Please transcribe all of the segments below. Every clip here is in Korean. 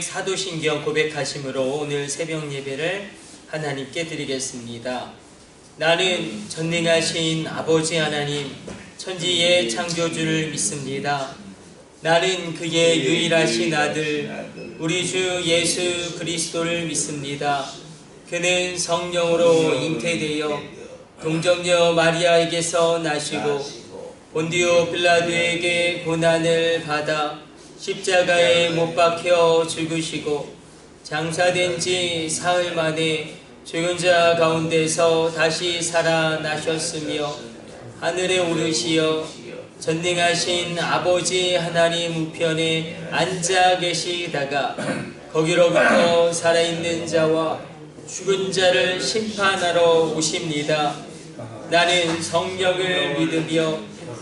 사도신경 고백하심으로 오늘 새벽 예배를 하나님께 드리겠습니다. 나는 전능하신 아버지 하나님, 천지의 창조주를 믿습니다. 나는 그의 유일하신 아들, 우리 주 예수 그리스도를 믿습니다. 그는 성령으로 잉태되어 동정녀 마리아에게서 나시고 본디오 빌라도에게 고난을 받아 십자가에 못 박혀 죽으시고 장사된 지 사흘 만에 죽은 자 가운데서 다시 살아나셨으며 하늘에 오르시어 전능하신 아버지 하나님 우편에 앉아 계시다가 거기로부터 살아있는 자와 죽은 자를 심판하러 오십니다. 나는 성령을 믿으며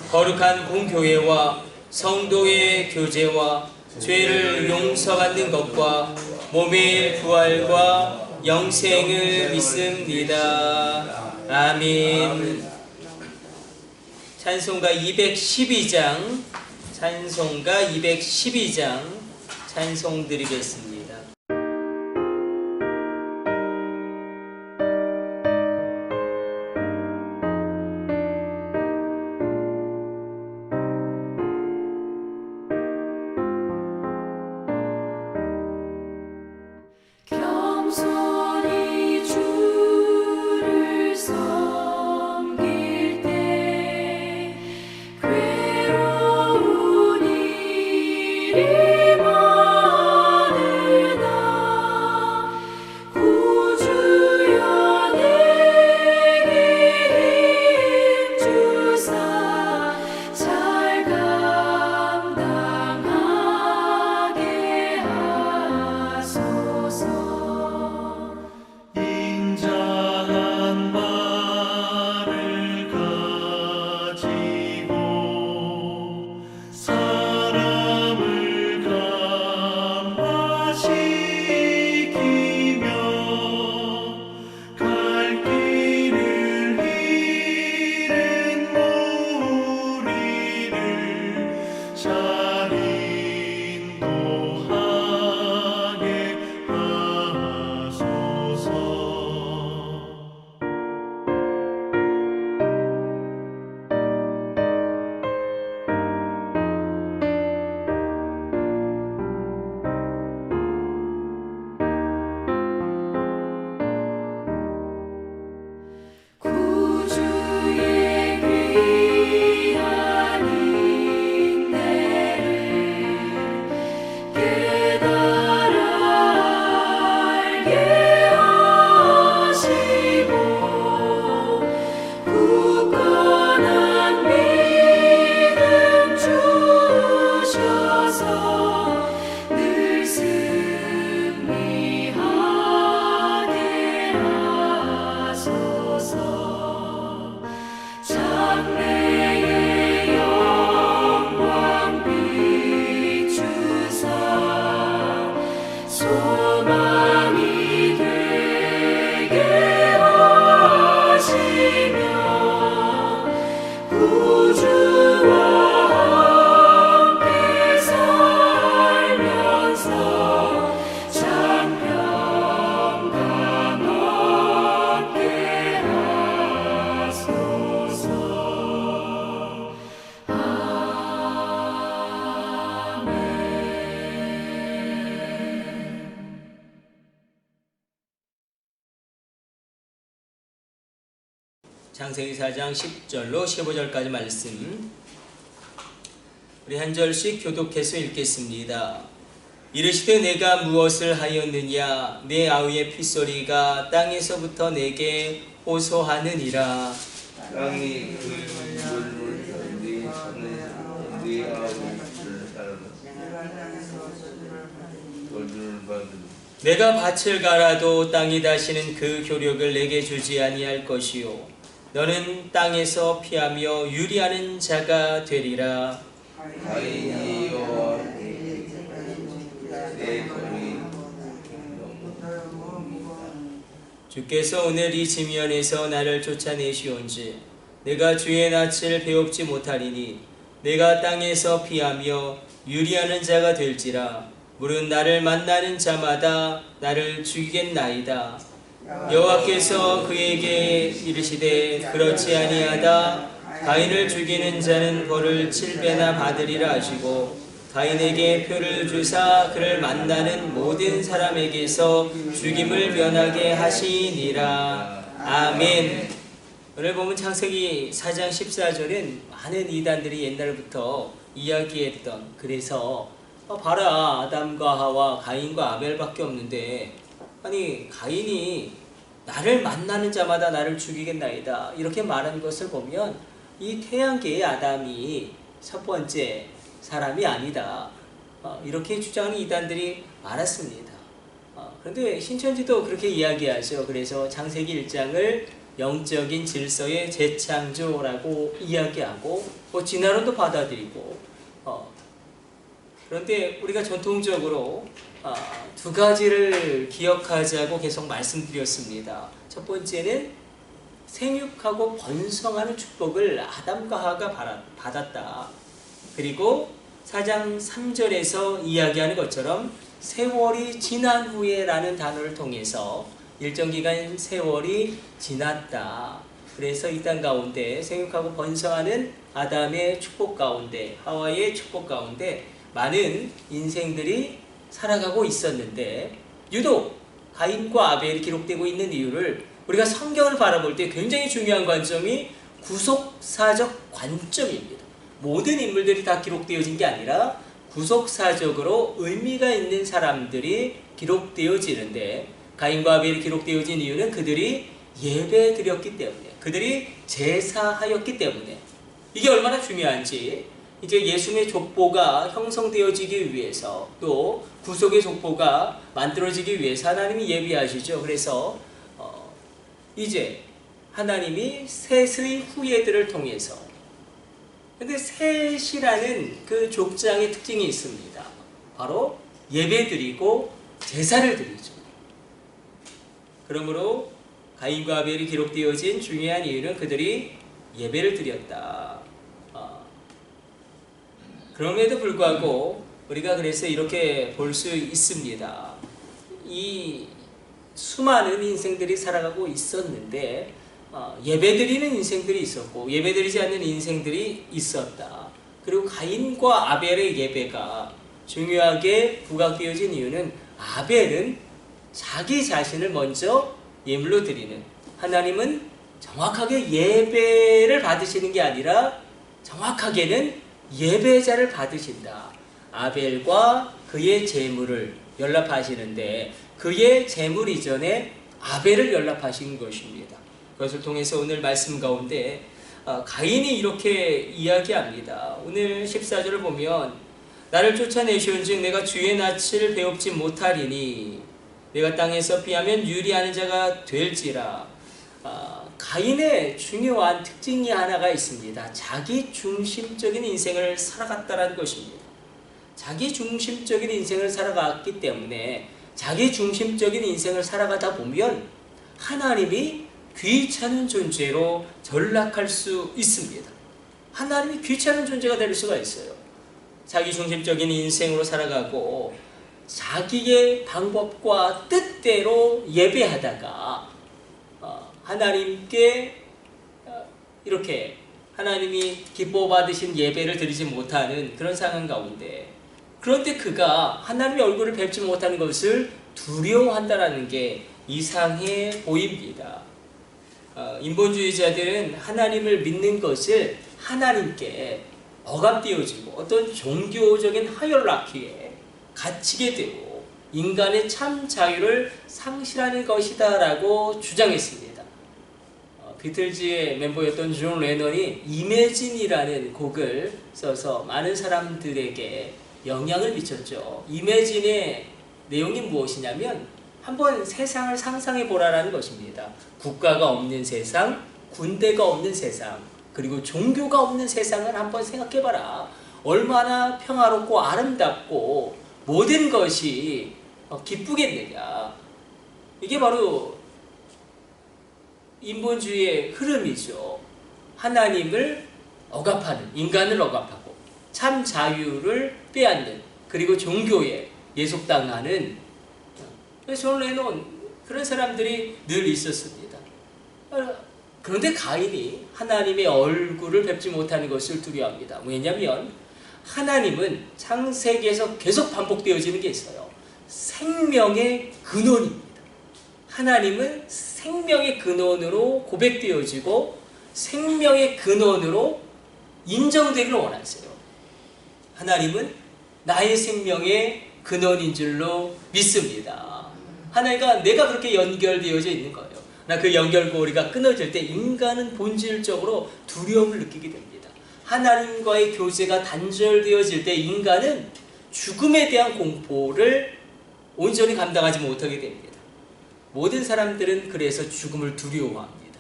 거룩한 공교회와 성도의 교제와 죄를 용서받는 것과 몸의 부활과 영생을 믿습니다. 아멘. 찬송가 212장, 찬송가 212장 찬송 드리겠습니다. 겸손히 주를 섬길 때 괴로운 일이 많으나 구주여 내게 힘주사 잘 감당하게 하소서. 인자한 말을 가지고 사람을 감화시키며 갈 길을 잃은 무리를 잘 인도하게 하소서. 구주의 귀한 인내를 깨달아 알게 하시고 굳건한 믿음 주셔서 늘 승리하게 하소서. 장래의 영광 비추사 소망이 되게 하시며 구주와 함께 살면서 장평강 얻게 하소서. 아멘. 창세기 4장 10절로 15절까지 말씀 우리 한 절씩 교독해서 읽겠습니다. 이르시되 내가 무엇을 하였느냐 내 아우의 핏소리가 땅에서부터 내게 호소하느니라. 땅이 그 물을 네 손에 네 아우를 따르는 돌들을 받은 내가 밭을 갈아도 땅이 다시는 그 효력을 내게 주지 아니할 것이요 너는 땅에서 피하며 유리하는 자가 되리라. 가인이 여호와 내 거리 주께서 오늘 이 지면에서 나를 쫓아내시온지 내가 주의 낯을 배웁지 못하리니 내가 땅에서 피하며 유리하는 자가 될지라 물은 나를 만나는 자마다 나를 죽이겠나이다. 여호와께서 그에게 이르시되 그렇지 아니하다. 가인을 죽이는 자는 벌을 7배나 받으리라 하시고 가인에게 표를 주사 그를 만나는 모든 사람에게서 죽임을 면하게 하시니라. 아멘. 오늘 보면 창세기 4장 14절은 많은 이단들이 옛날부터 이야기했던, 그래서 봐라, 아담과 하와 가인과 아벨밖에 없는데 아니 가인이 나를 만나는 자마다 나를 죽이겠나이다 이렇게 말한 것을 보면 이 태양계의 아담이 첫 번째 사람이 아니다, 이렇게 주장하는 이단들이 많았습니다. 그런데 신천지도 그렇게 이야기하죠. 그래서 창세기 1장을 영적인 질서의 재창조라고 이야기하고 진화론도 받아들이고, 그런데 우리가 전통적으로 두 가지를 기억하자고 계속 말씀드렸습니다. 첫 번째는 생육하고 번성하는 축복을 아담과 하와가 받았다. 그리고 4장 3절에서 이야기하는 것처럼 세월이 지난 후에 라는 단어를 통해서 일정 기간 세월이 지났다. 그래서 이 땅 가운데 생육하고 번성하는 아담의 축복 가운데, 하와의 축복 가운데 많은 인생들이 살아가고 있었는데, 유독 가인과 아벨이 기록되고 있는 이유를 우리가 성경을 바라볼 때 굉장히 중요한 관점이 구속사적 관점입니다. 모든 인물들이 다 기록되어진 게 아니라 구속사적으로 의미가 있는 사람들이 기록되어지는데, 가인과 아벨이 기록되어진 이유는 그들이 예배드렸기 때문에, 그들이 제사하였기 때문에. 이게 얼마나 중요한지, 이제 예수님의 족보가 형성되어지기 위해서, 또 구속의 족보가 만들어지기 위해서 하나님이 예비하시죠. 그래서 이제 하나님이 셋의 후예들을 통해서, 근데 셋이라는 그 족장의 특징이 있습니다. 바로 예배드리고 제사를 드리죠. 그러므로 가인과 아벨이 기록되어진 중요한 이유는 그들이 예배를 드렸다. 그럼에도 불구하고 우리가 그래서 이렇게 볼 수 있습니다. 이 수많은 인생들이 살아가고 있었는데 예배드리는 인생들이 있었고 예배드리지 않는 인생들이 있었다. 그리고 가인과 아벨의 예배가 중요하게 부각되어진 이유는 아벨은 자기 자신을 먼저 예물로 드리는, 하나님은 정확하게 예배를 받으시는 게 아니라 정확하게는 예배자를 받으신다. 아벨과 그의 제물을 연락하시는데 그의 제물 이전에 아벨을 연락하신 것입니다. 그것을 통해서 오늘 말씀 가운데 가인이 이렇게 이야기합니다. 오늘 14절을 보면 나를 쫓아내시온즉 내가 주의 낯을 배웁지 못하리니 내가 땅에서 피하면 유리하는 자가 될지라. 가인의 중요한 특징이 하나가 있습니다. 자기 중심적인 인생을 살아갔다는 것입니다. 자기 중심적인 인생을 살아갔기 때문에 자기 중심적인 인생을 살아가다 보면 하나님이 귀찮은 존재로 전락할 수 있습니다. 하나님이 귀찮은 존재가 될 수가 있어요. 자기 중심적인 인생으로 살아가고 자기의 방법과 뜻대로 예배하다가 하나님께 이렇게 하나님이 기뻐 받으신 예배를 드리지 못하는 그런 상황 가운데, 그런데 그가 하나님의 얼굴을 뵙지 못하는 것을 두려워한다는 게 이상해 보입니다. 인본주의자들은 하나님을 믿는 것을 하나님께 억압되어지고 어떤 종교적인 하이라키에 갇히게 되고 인간의 참 자유를 상실하는 것이다 라고 주장했습니다. 비틀즈의 멤버였던 존 레넌이 이매진이라는 곡을 써서 많은 사람들에게 영향을 미쳤죠. 이매진의 내용이 무엇이냐면 한번 세상을 상상해 보라라는 것입니다. 국가가 없는 세상, 군대가 없는 세상, 그리고 종교가 없는 세상을 한번 생각해 봐라. 얼마나 평화롭고 아름답고 모든 것이 기쁘겠느냐. 이게 바로 인본주의의 흐름이죠. 하나님을 억압하는, 인간을 억압하고 참 자유를 빼앗는, 그리고 종교에 예속당하는 존 레논 그런 사람들이 늘 있었습니다. 그런데 가인이 하나님의 얼굴을 뵙지 못하는 것을 두려워합니다. 왜냐하면 하나님은 창세기에서 계속 반복되어지는 게 있어요. 생명의 근원입니다. 하나님은 생명의 근원으로 고백되어지고 생명의 근원으로 인정되기를 원하세요. 하나님은 나의 생명의 근원인 줄로 믿습니다. 하나님과 내가 그렇게 연결되어져 있는 거예요. 그 연결고리가 끊어질 때 인간은 본질적으로 두려움을 느끼게 됩니다. 하나님과의 교제가 단절되어질 때 인간은 죽음에 대한 공포를 온전히 감당하지 못하게 됩니다. 모든 사람들은 그래서 죽음을 두려워합니다.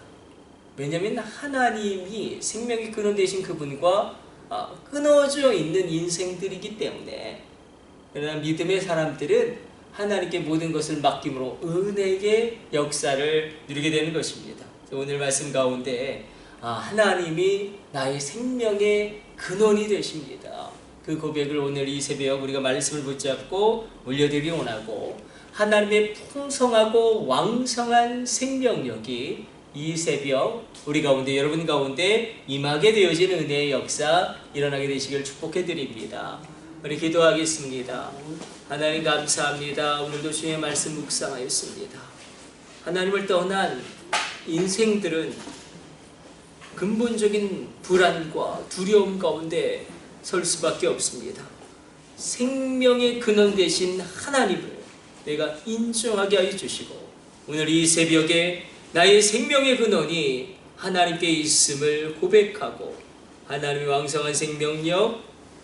왜냐하면 하나님이 생명의 근원 되신 그분과 끊어져 있는 인생들이기 때문에. 그러나 믿음의 사람들은 하나님께 모든 것을 맡김으로 은혜의 역사를 누리게 되는 것입니다. 오늘 말씀 가운데 하나님이 나의 생명의 근원이 되십니다. 그 고백을 오늘 이 새벽 우리가 말씀을 붙잡고 올려드리기 원하고, 하나님의 풍성하고 왕성한 생명력이 이 새벽 우리 가운데, 여러분 가운데 임하게 되어지는 은혜의 역사 일어나게 되시길 축복해 드립니다. 우리 기도하겠습니다. 하나님 감사합니다. 오늘도 주의 말씀 묵상하였습니다. 하나님을 떠난 인생들은 근본적인 불안과 두려움 가운데 설 수밖에 없습니다. 생명의 근원 되신 하나님을 내가 인정하게 하여 주시고, 오늘 이 새벽에 나의 생명의 근원이 하나님께 있음을 고백하고, 하나님의 왕성한 생명력,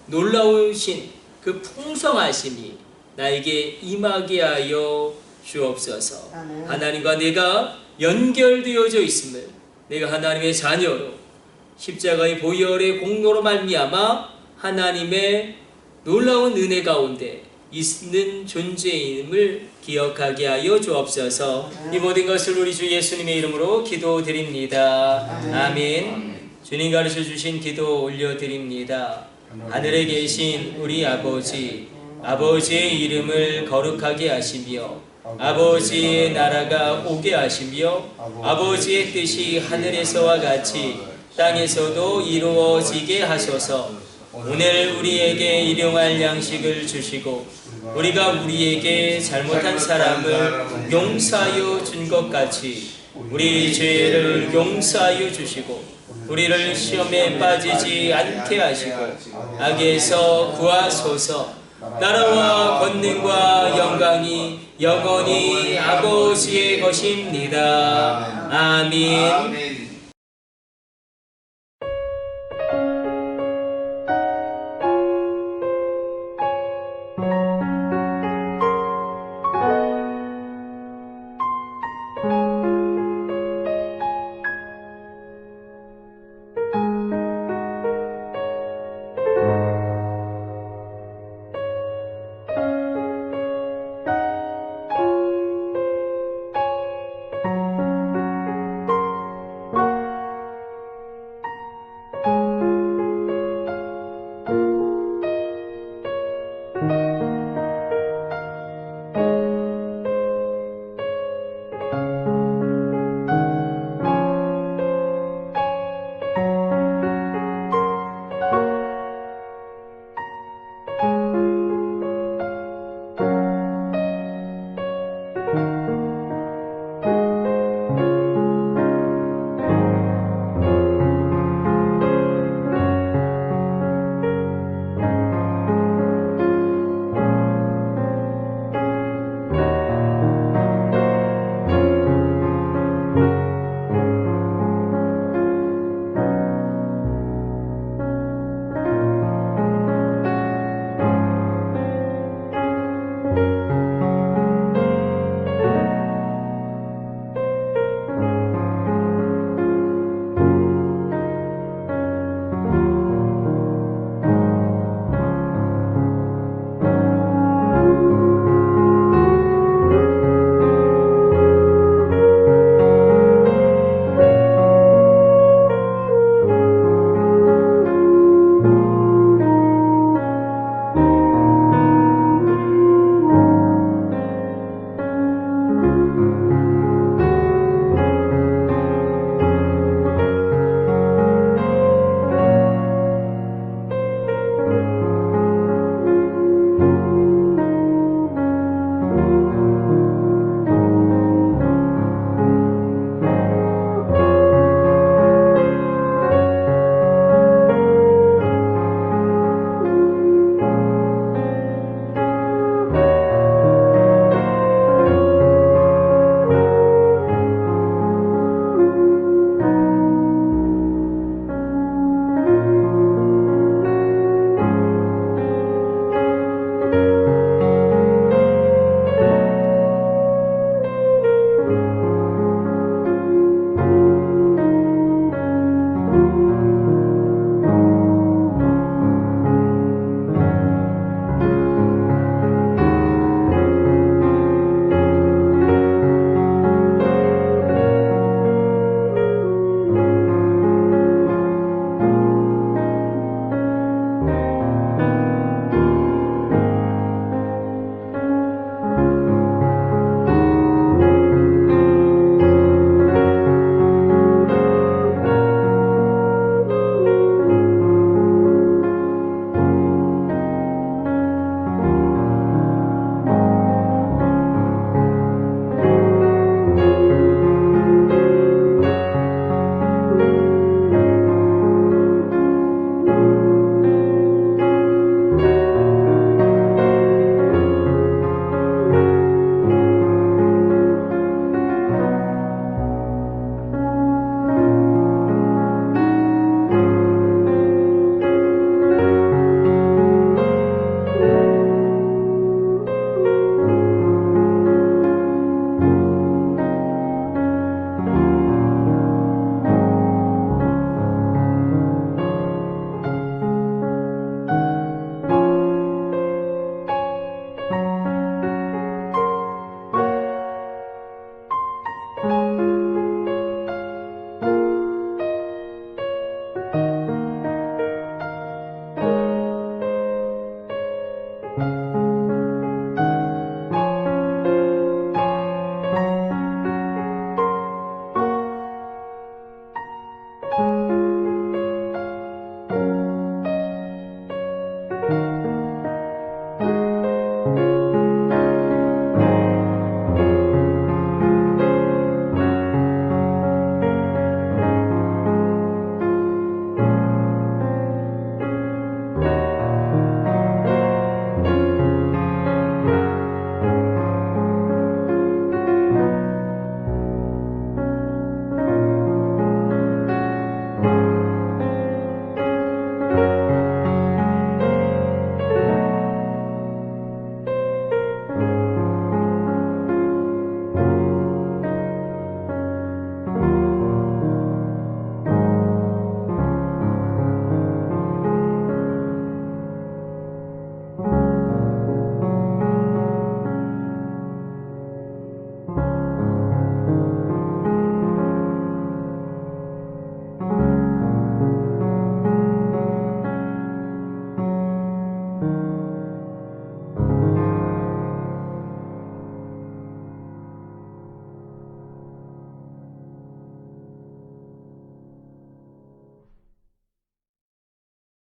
놀라우신 그 풍성하심이 나에게 임하게 하여 주옵소서. 하나님과 내가 연결되어져 있음을, 내가 하나님의 자녀로 십자가의 보혈의 공로로 말미암아 하나님의 놀라운 은혜 가운데 있는 존재임을 기억하게 하여 주옵소서. 이 모든 것을 우리 주 예수님의 이름으로 기도드립니다. 아멘. 주님 가르쳐 주신 기도 올려드립니다. 하늘에 계신 우리 아버지, 아버지의 이름을 거룩하게 하시며 아버지의 나라가 오게 하시며 아버지의 뜻이 하늘에서와 같이 땅에서도 이루어지게 하소서. 오늘 우리에게 일용할 양식을 주시고 우리가 우리에게 잘못한 사람을 용서하여 준 것 같이 우리 죄를 용서하여 주시고 우리를 시험에 빠지지 않게 하시고 악에서 구하소서. 나라와 권능과 영광이 영원히 아버지의 것입니다. 아멘.